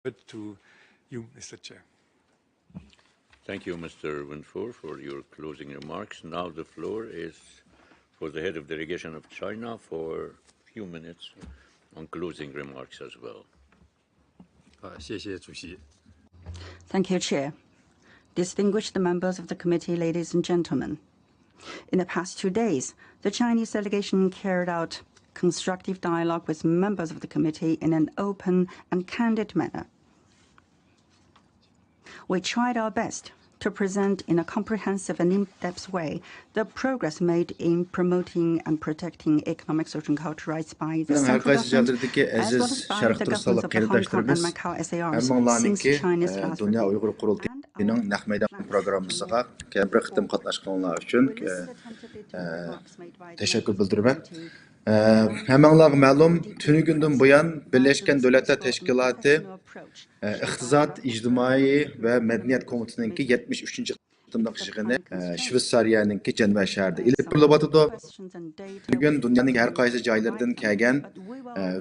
To you, Mr. Chair. Thank you, Mr. Winfour, for your closing remarks. Now the floor is for the head of delegation of China for a few minutes on closing remarks as well. Thank you, Chair. Distinguished members of the committee, ladies and gentlemen. In the past 2 days, the Chinese delegation carried out constructive dialogue with members of the committee in an open and candid manner. We tried our best to present in a comprehensive and in-depth way the progress made in promoting and protecting economic, social and cultural rights by the central government, as well as by the governments of the Hong Kong and Macau SARs since China's last programımızga bir qitim qatnaşqanlar üçün təşəkkür bildirmən. Həmənlər məlum, tünü gündən buyan Birləşmiş Dövlətlər Təşkilatı İqtisad, İctimai və Mədəniyyət Komitəsininki 73-cü qıtımlıq yığını Şveysariyanınki Ceneva şəhərində ilib bulubatıdı. Bugün dünyanın hər qaysı joylarından gələn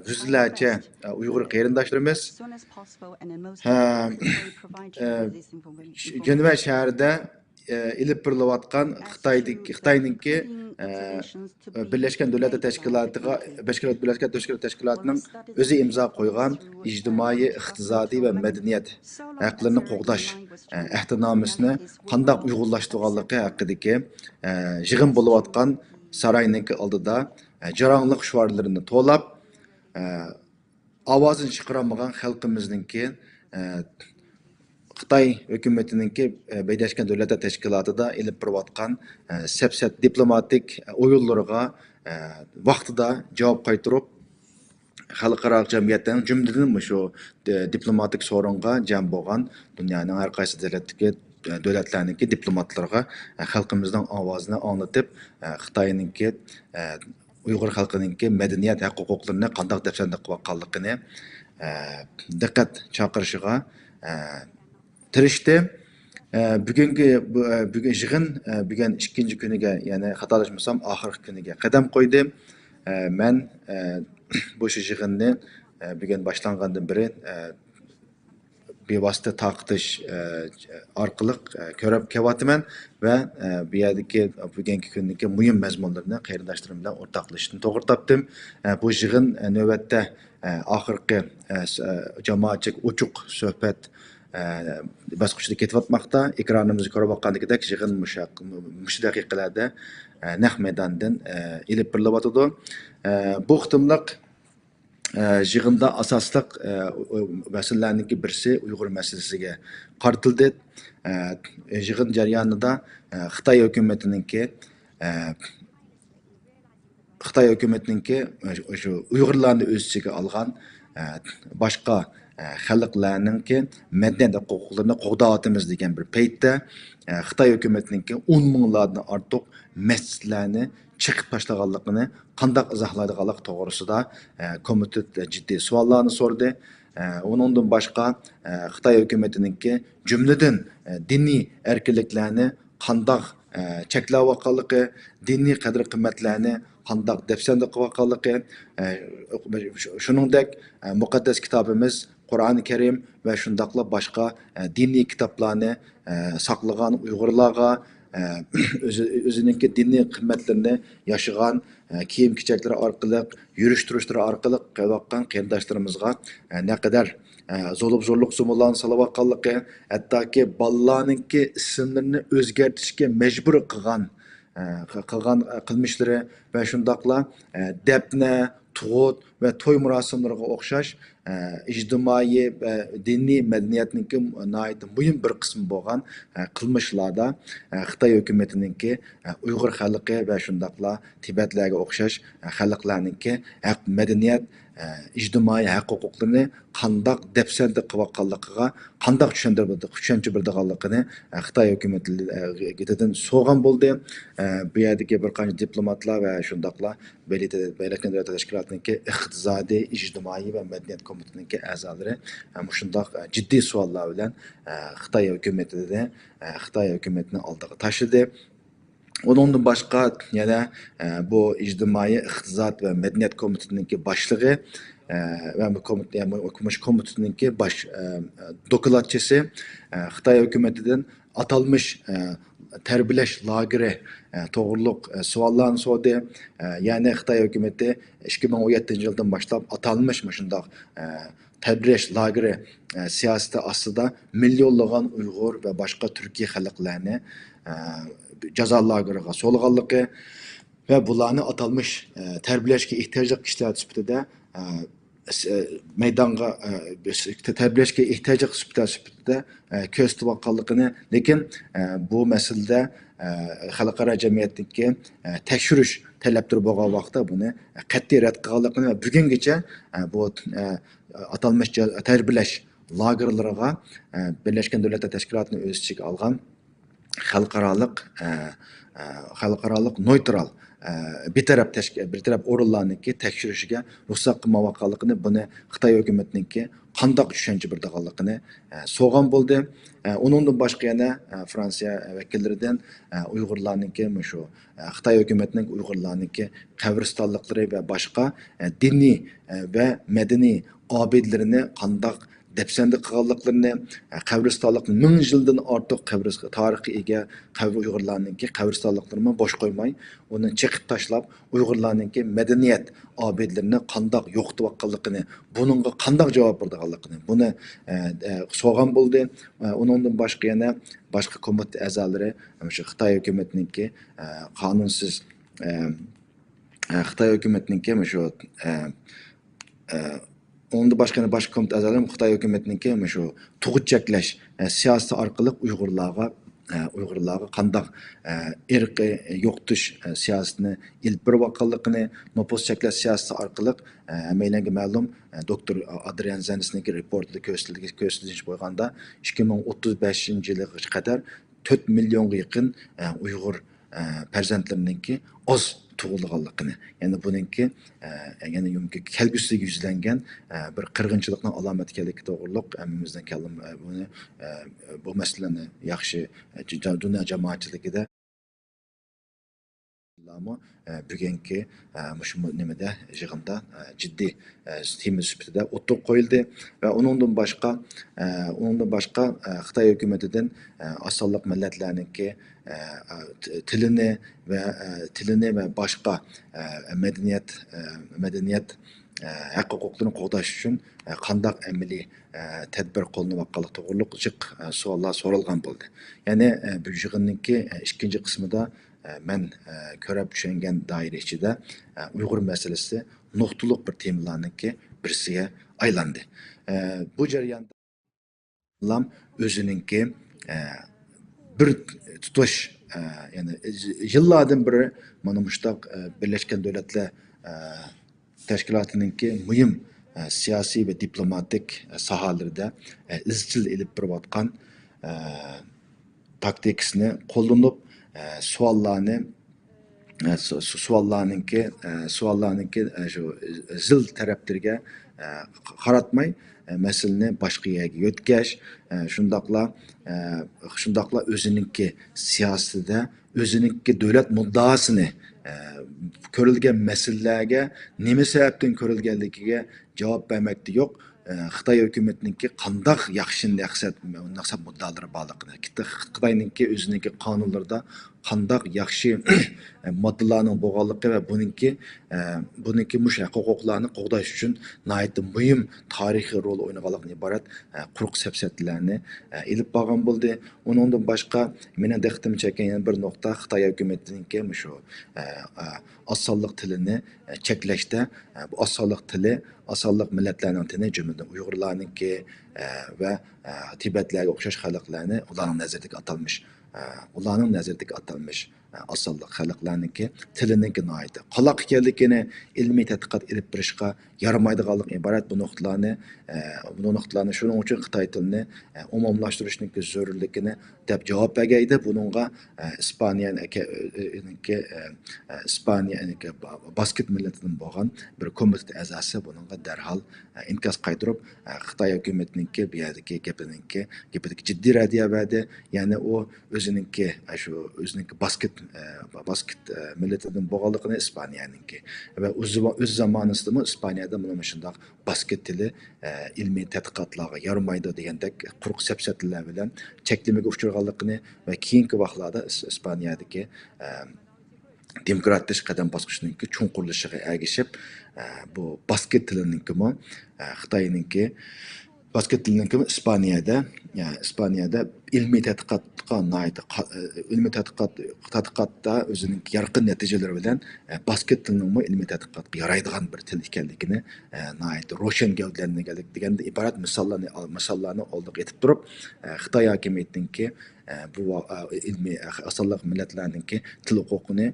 yüzlərcə Uyğur qərindaşlarımız Ceneva şəhərində ilib bulubatqan Xitayınınki Birləşmiş Dövlətlər Təşkilatı'nın özü imza qoyğan ictimai, iqtisadi və mədəniyyət haqqlarını qoğdaş əhdnaməsini qandaq uyğunlaşdırğanlığı haqqındakı yığın bulubatqan sarayınınki aldıda caranlıq şüarlarını to'lab ovozini chiqarmagan xalqimizningki Xitay hökumətininki Birləşmiş Dövlətlər Təşkilatı'da elib biriyotqan səpsət diplomatik oyunlarına vaqtida cavab qaytarıb xalqaro cəmiyyətlərin cümlədən şu diplomatik sorunğa cəm bolğan dünyanın hər qaysı dövlətlərindəki diplomatlarına xalqımızın avazını anlatıp Xitayınınki Uyğur xalqınınki mədəniyyət haqq hüquqlarını qandaq dəfsəndə qılğanlığını diqqət çağırışığa tirishdi. Bugün yig'in bugun ikkinchi kuniga, ya'ni xatolashmasam oxirgi kuniga qadam qo'ydi. Men bu yig'inni bugun boshlangandan beri bevosita taqtish orqali ko'rib kelyapman va bu yerdagi bugungi kundagi muhim mazmunlarni qarindoshlarim bilan o'rtoqlashishni to'g'ri topdim. Bu yig'in navbatda oxirgi jamoatchilik ochiq suhbat bosqichida ketyapmoqda. Ekranimizga ko'rib atgandek yig'in mush daqiqalarda naq maydondan ilib berilyapti. Bu qitimliq yig'inda asosliq masalalarning birisi Uyg'ur masalasiga qaratildi. Yig'in jarayonida Xitoy hukumatininki shu Uyg'urlarni o'z ichiga olgan boshqa xalqlarninki madaniyat huquqlarini qo'g'dayotimiz degan bir paytda Xitoy hukumatininki 10 minglardan ortiq masjidlarni chiqib tashlaganligini qandaq izohlaydiganlik to'g'risida komitet jiddiy savollarni so'rdi. Uningdan boshqa Xitoy hukumatininki jumladan diniy erkinliklarni qandaq cheklayotganligi, diniy qadr-qimmatlarni qandaq dafsanda qilayotganligi, shuningdek muqaddas kitobimiz Qur'oni Karim va shundaqla boshqa diniy kitoblarni saqlagan Uyg'urlarga o'zininki diniy qimmatlarini yashagan kiyim-kechaklar orqali, yurish-turishlari orqali qilayotgan qarindoshlarimizga naqadar zo'rluq sumullarni salayotganligi, hattoki bolalarninki ismlarini o'zgartirishga majbur qilgan qilmishlari va shundaqla dafna, tug'ut va to'y marosimlariga o'xshash ijtimoiy va diniy madaniyatning muhim bir qismi bo'lgan qilmishlarda Xitoy hukumatininki Uyg'ur xalqi va shundaqla Tibetlarga o'xshash xalqlarninki haq madaniyat ijtimoiy haq huquqlarini qandaq dafsanda qilayotganligiga qandaq tushuncha berdiganligini Xitoy hukumatidan so'rgan bo'ldi. Bu yerdagi bir qancha diplomatlar va shundaqla Birleşmiş Dövlətlər Təşkilatı'nınki iqtisodiy, ijtimoiy va madaniyat komitetininki a'zolari shundaq jiddiy savollar bilan Xitoy hukumatini oldiga tashladi. Onundan başqa yana bu ijtimoiy iqtisod va madaniyat komitetininki boshlig'i va bu komitetiningki bosh dokladchisi Xitoy hukumatidan atalmış tarbiyalash lageri to'g'riliq savollarni so'radi. Ya'ni Xitoy hukumati 2017 yildan boshlab atalmış shundoq tarbiyalash lageri siyosati ostida millionlagan Uyg'ur va boshqa Turkiya xalqlarini jazo lageriga so'lganligi ve bularni atalmış terbiyelashga ehtiyojli kishilar sifatida maydonga terbiyelashga ehtiyojli sifatida ko'rsatayotganligini, lekin bu masalada xalqaro jamiyatdagi tekshirish talablari bo'lgan vaqtda buni qat'iy rad qilganligini va bugungacha bu atalmış terbiyelash lagerlariga Birleşken Devletler Teşkilatı'nı öz içine algan xalqarалық neutral bir taraf o'rinlarniki tekshirishiga ruxsat qilmayotganligini, buni Xitoy hukumatiniki qandoq tushuncha berganligini so'g'an bo'ldi. Undan boshqa yana Fransiya vakillaridan Uyg'urlarniki shu Xitoy hukumatining Uyg'urlarniki qabristonliklari va boshqa diniy va madaniy obidlarini qandoq depsende qilganliklarini, qabristonlikni 1000 yildan ortiq tarixga ega Uyg'urlarningki qabristonliklarini bosh qo'ymay, uni chiqib tashlab, Uyg'urlarningki madaniyat obidlarini qandoq yo'qotayotganligini, buningga qandoq javob berganligini buni so'g'an bo'ldi. Undan boshqa yana boshqa komiteta a'zolari shu Xitoy hukumatiningki qonunsiz Xitoy hukumatiningki shu onda başka komite a'zolari Xitoy hukumatiniki shu tug'ut cheklash siyosati orqali Uyg'urlarga qandoq irqiy yo'qotish siyosatini ilib berayotganligini, nopos cheklash siyosati orqali hammalarga ma'lum doktor Adrian Zanisniki reportida ko'rsatish bo'lganda 2035-yilga qadar 4 millionga yaqin Uyg'ur farzandlariningki oz tug'ilganligini, ya'ni buningki ya'ni kelgusida yuzlangan bir qirg'inchilikning alomati ekanligi to'g'riliq hammamizdan keldim buni bu masalani yaxshi dunyo jamoatchiligida bugungi shu nimada yig'inda jiddiy tema sifatida o'tib qo'yildi va undan boshqa Xitoy hukumatidan osonliq millatlarningki tilini ve başka medeniyet hak huquqlarini qo'g'dash uchun qandoq amaliy tadbir qo'llanayotganligi to'g'riliq jiq savollar so'ralgan bo'ldi. Ya'ni bu yig'inninki ikkinchi qismida men ko'rib tushungan doira ichida Uyg'ur masalasi nuqtaliq bir temalarningki birisiga aylandi. Bu jarayonda o'zininki bir tutuş yani yıllardan beri mana muştaq Birleşken Devletler Teşkilatı'nınki mühim siyasi ve diplomatik sahalarda izchil ilib berayotgan taktikasini qo'llanib savollarningki shu zil taraflarga qaratmay meseleni başka yerga yötkash, shundoqla o'zininki siyosatida o'zininki davlat muddaosini ko'rilgan masalalarga nima sababdan ko'rilganligiga javob bermakda yo'q. Xitoy hukumatiningki qandoq yaxshi maqsad muddalari borligini, Xitoyninki o'zininki qonunlarida qandoq yaxshi moddalarning bo'lganligi va buningki mush huquqlarni qo'g'dash uchun nihoyatda muhim tarixiy rol o'ynaganligidan iborat quruq safsatlarni ilib borgan bo'ldi. Undan boshqa meni diqqatim chekkan yana bir nuqta Xitoy hukumatiningki shu osonliq tilini cheklashda, bu osonliq millatlarning tili jumladan Uyg'urlarningki va Tibetlarga o'xshash xalqlarni ularning nazaridagi atalmış osonliq xalqlarningki tilininki noyati qaloq ekanligini ilmiy tadqiqot ilib berishga yaramaydiganlik iborat. Bu nuqtalarni shuning uchun Xitoy tilini umumlashtirishning zarurligini deb javob bergaydi. Buningga İspaniyaniki Baskit millatidan bo'lgan bir komiteta a'zosi buningga darhol inkos qaytarib Xitoy hukumatiningki bu yerdagi gapidagi jiddiy raddiya berdi. Ya'ni u o'zininki Baskit basket milletining bo'lganligini Ispaniyaningki va o'z zamonasida Ispaniyada mana shunday basket tili ilmiy tadqiqotlarga yaramaydi degandek quruq sapsatlar bilan cheklamaga uchraganligini va keyingi vaqtlarda Ispaniyadagi demokratlash qadam bosqichininki cho'nqurlashiga ergishib bu basket tilininki Xitoyninki basket tilininki İspaniyada ilmiy tadqiqotda o'zining yorqin natijalari bilan basket tilining ilmiy tadqiqotga yaraydigan bir til ekanligini ro'shan gavdalangandan iborat misollarni oldiga etib turib Xitoy hokimiyatiniki bu ilmiy asonliq millatlarninki til huquqini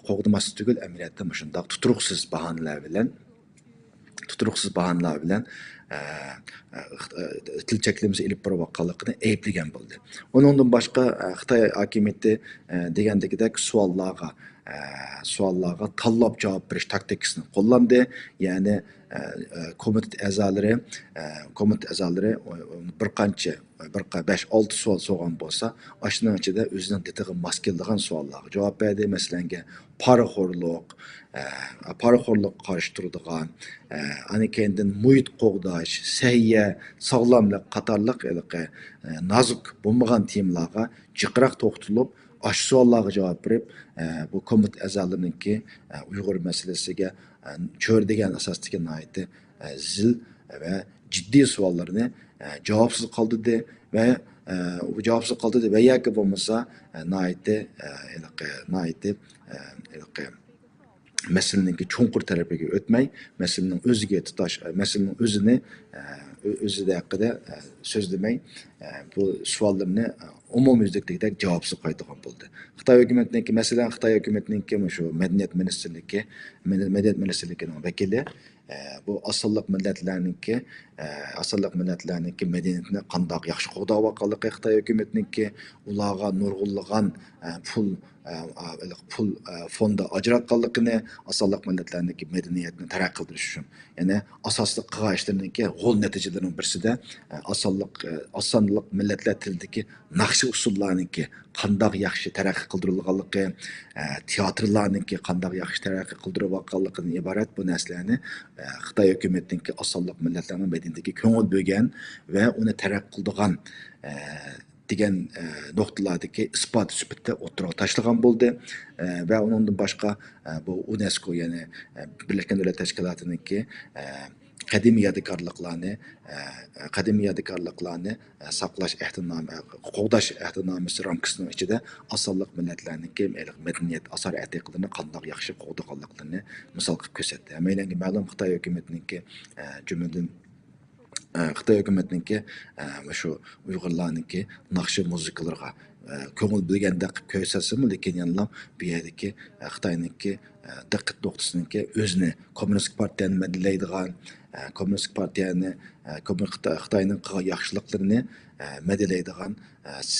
qo'g'dimaslik tugul amaliyotda shundoq tuturuqsiz bahonalar bilan til cheklamasi ilib borayotganligini ayblagan bo'ldi. Undan boshqa Xitoy hokimiyati degandagidek savollarga tanlab javob berish taktikasini qo'llandi. Ya'ni komitet a'zolari bir qancha 5-6 savol so'rgan bo'lsa, shuning ichida o'zining ditiga mos keladigan savollarga javob berdi. Masalan, paraxo'rliq qarshi turadigan, anikendan muhit qo'g'dash, sayya, sog'lomlik qatorliq nozik bo'lmagan temalarga jiqroq to'xtalib, shu savollarga javob berib, bu komitet a'zolarininki Uyg'ur masalasiga cho'rdigan asosdagi zil va jiddiy savollarni javobsiz qoldirdi va yoki bo'lmasa meseleninki cho'nqur tarafiga o'tmay, meselening o'ziga tutash, meselening o'zida haqida so'zlamay, bu savollarni umumyuzlikdek javobsiz qo'yadigan bo'ldi. Xitoy hukumatininki, masalan, Xitoy hukumatininki shu madaniyat ministrligining vakili bu asonliq millatlarninki madaniyatini qandoq yaxshi qo'g'dayotganligi Xitoy hukumatininki ularga nurg'unlagan pul fonda ajratganligini, asonliq millatlarninki madaniyatini taraqqiy qildirish uchun, ya'ni asosli qilgan ishlarininki g'ol natijalarining birisida asonliq millatlar tilidagi naqshi usullarninki qandoq yaxshi taraqqiy qildirilganligi, teatrlarninki qandoq yaxshi taraqqiy qildirayotganligidan iborat bu narsalarni Xitoy hukumatininki asonliq millatlarning madaniyatiga ko'ngil bo'lgan va uni taraqqiy qildigan degan noktalardaki ispat sübütte o'ttirib tashlagan bo'ldi va undan boshqa bu UNESCO, ya'ni Birleşmiş Milletler Teşkilatı'nınki qadimiy yodikorliklarni saqlash qo'g'dash ehtinomi ramkasining ichida asonliq millatlarninki madaniyat asar atiqlarini qandoq yaxshi qo'g'daganliklarini misol qilib ko'rsatdi. Maylangi ma'lum Xitoy hukumatininki jumladan Xitoy hukumatininki shu Uyg'urlarninki naqshi muzikalarga ko'ngil bilganda qilib ko'rsatsa-mu, lekin yana bu yerdagi Xitoyninki diqqat nuqtasiniki o'zini kommunistik partiyani madadlaydigan, kommunistik partiyani Xitoyning qilgan yaxshiliklarini madadlaydigan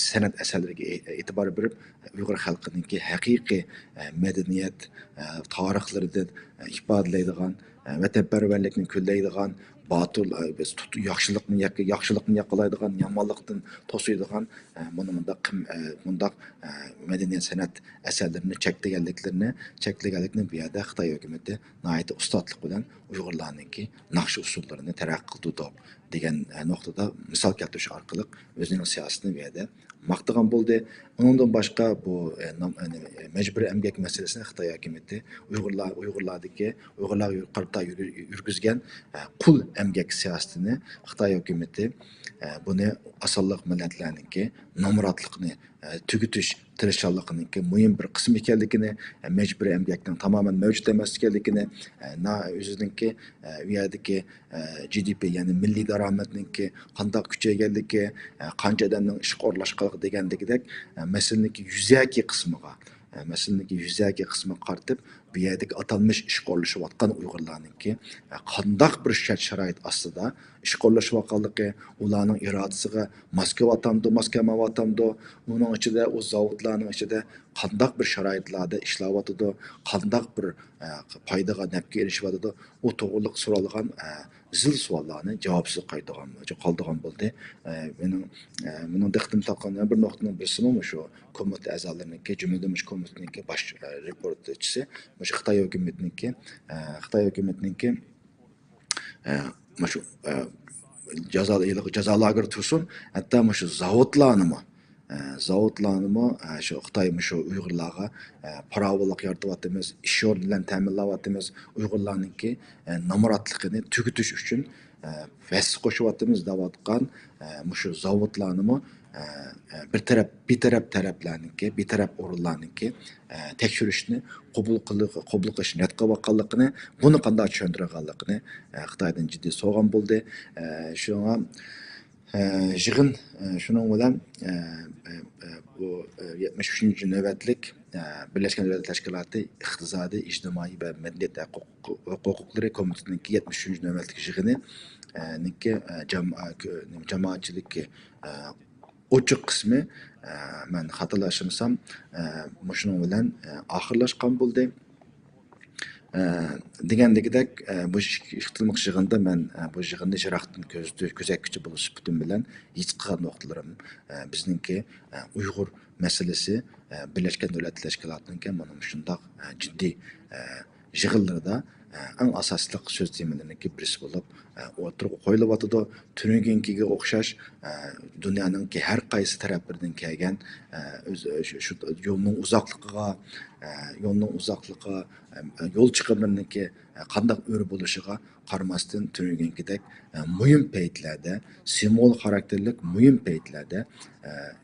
san'at asarlariga e'tibor berib, Uyg'ur xalqininki haqiqiy madaniyat tarixlaridan ifodalaydigan, vatanparvarlikni ko'llaydigan, batıl yaxşılıqni yaqalaydigan, yomonlikdan to'saydigan bundaq madaniyat san'at asarlarini cheklaganlikni bu yerda Xitoy hukumati nihoyat ustadlik bilan Uyg'urlarninki naqsh usullarini taraqqiy qildi degan nuqtada misol keltirish orqali o'zining siyosatini bu yerda maqtagan bo'ldi. Undan boshqa bu majburiy emgak masalasini Xitoy hukumati Uyg'urlar qarta yurgizgan qul emgak siyosatini Xitoy hukumati buni asonliq millatlarninki nomrodlikni tugutish tirishchanligininki muhim bir qismi ekanligini, majburiy emgakning tamoman mavjud emas ekanligini, o'zininki u yerdagi GDP, ya'ni milliy daromadninki qandoq kuchayganligi, qancha odamning ishga o'rlashganligi degandagidek masalaning yuzaki qismiga qaratib bu yerdeki atalmış iş qo'llashyotgan Uyg'urlarningki qandaq bir shart-sharoit ostida ish qo'llashyootganligi, ularning irodasiga moskamayotamdi, uning ichida o zavodlarning ichida qandaq bir sharoitlarda ishlayotidi, qandaq bir foydaga nafga erishyotidi, u to'g'riliq so'ralgan zil savollarni javobsiz qoldigan bo'ldi. Mening diqqatim taqan bir nuqtaning birisi shu komitə a'zolariniki, jumladan shu komitəninki baş reportçisi, shu Xitoy hökumətininki shu jazo lageri tursun, hatta shu zavodlarni shu Xitoy shu Uyg'urlarga parovolik yaratyapmiz, ish o'rni bilan ta'minlayapmiz, Uyg'urlarningki namoratligini tugutish uchun vəs qo'shyapmiz deyotgan shu zavodlarni bir taraf o'rinlarniki tekshirishni qabul qilishni rad qilayotganligini, buni qanday tushuntirganligini Xitoydan jiddiy so'rgan bo'ldi. Shunga yig'in shuning bilan bu 73. navbatlik Birleşmiş Milletler Teşkilatı İqtisadi, İctimai ve Medeniyet Hukukları Komitesi'ninki 73. navbatlik yig'ini jamoatchilik ochiq qismi men xatırlaşmasam shuning bilan oxirlashgan bo'ldi. Degandagidek bu ixtilmiq yig'inda men bu yig'inni jiroqdan kuzatuvchi bo'lish sifatim bilan hech qilgan nuqtalarim bizningki Uyg'ur masalasi Birleşmiş Milletler Teşkilatı'nınki mana shundoq jiddiy yig'inlarda eng asosli so'z temalarininki birisi bo'lib o'tirib qo'yilyotidi. Tunugunkiga o'xshash dunyoninki har qaysi taraflaridan kelgan shu yo'lning uzoqligiga yo'l chiqimlarniki qandaq o'ri bo'lishiga qaramasdan tunugunkidek muhim paytlarda, simbol xarakterlik muhim paytlarda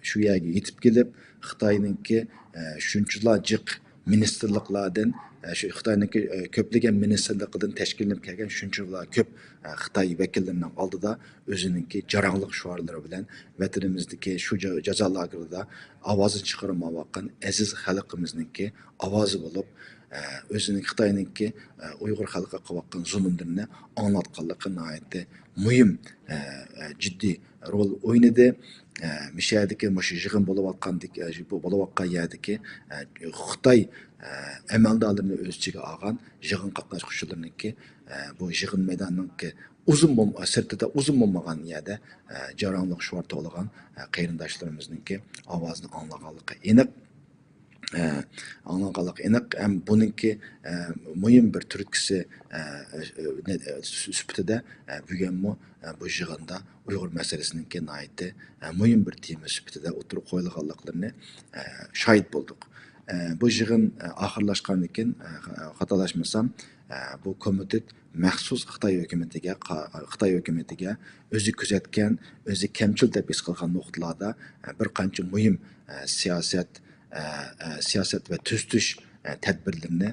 shu yerga yetib kelib, Xitoyninki shunchalar jiq ministerliklardan shu Xitoyninki ko'plagan ministerliklardan tashkillanib kelgan shunchalar ko'p Xitoy vakillarining oldida o'zininki jarangliq shuarlari bilan vatanimizdagi shu jazo lagerida ovozini chiqarmayotgan aziz xalqimizningki ovozi bo'lib, o'zining Xitoyninki Uyg'ur xalqiga qilayotgan zulmlarini anglatganligi nihoyatda muhim jiddiy rol o'ynadi. Mishadagi shu yig'in bo'layotgan yerdagi Xitoy amaldorlarini o'z ichiga olgan yig'in qatnashuvchilarniki bu yig'in maydonininki sirtida uzun bo'lmagan yerda jarangliq shuar to'lagan qarindoshlarimizningki ovozini anglaganligi aniq. Ham buningki muhim bir turtkisi sifatida bugunmi bu yig'inda Uyg'ur masalasiningki nihoyatda muhim bir tema sifatida o'tirib qo'yilganliklarini shohid bo'ldik. Bu yig'in oxirlashgandan keyin xatolashmasam bu komitet maxsus Xitoy hukumatiga o'zi kuzatgan, o'zi kamchil deb his qilgan nuqtalarda bir qancha muhim siyosat va tuzish tadbirlarini,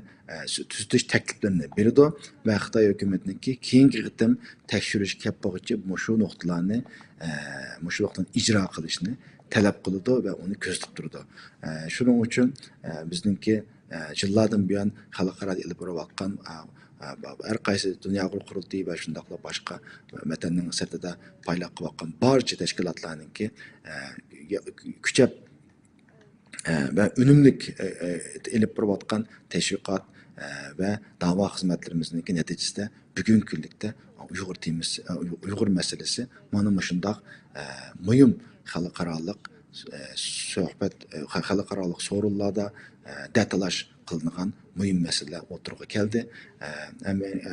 tuzish takliflarini berdi va Xitoy hukumatiniki keyingi qitim tekshirish kapog'icha shu nuqtalarni ijro qilishni talab qildi va uni ko'zlab turdi. Shuning uchun bizningki yillardan buyon xalqaro ilib borayotgan har qaysi dunyo qurultiyi va shundoqla boshqa vatanning sirtida faoliyat qilayotgan barcha tashkilotlarningki kuchab ve ünümlük elip borayotgan teşviqat ve dava xizmatlarimizningki neticesinde bugünkü kunlikda Uyg'ur meselesi mana shundoq muhim xalqaroliq suhbat, xalqaroliq so'rovlarda datalash qilingan muhim masala o'tirg'i keldi.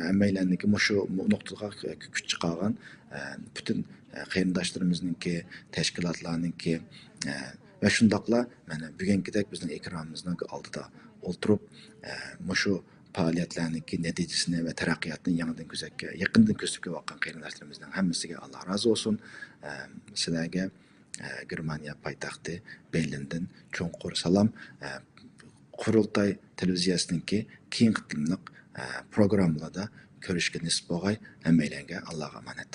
Hammalarniki shu nuqtaga kuch chiqargan bütün qarindoshlarimizningki, tashkilotlarningki ve şundaqla mana bugünkidek bizning ekranimizning oldida o'tirib shu faoliyatlarningki natijasini va taraqqiyotni yaqindan kuzatib kelayotgan qarindoshlarimizning hammasiga Alloh rozi bo'lsin. Sizlarga Germaniya poytaxti Berlindan cho'nqur salom. Qurultay televiziyasininki keyingi qitimliq programmalarda ko'rishga nisbat bo'lg'ay. Hammalarga Allohga omonat.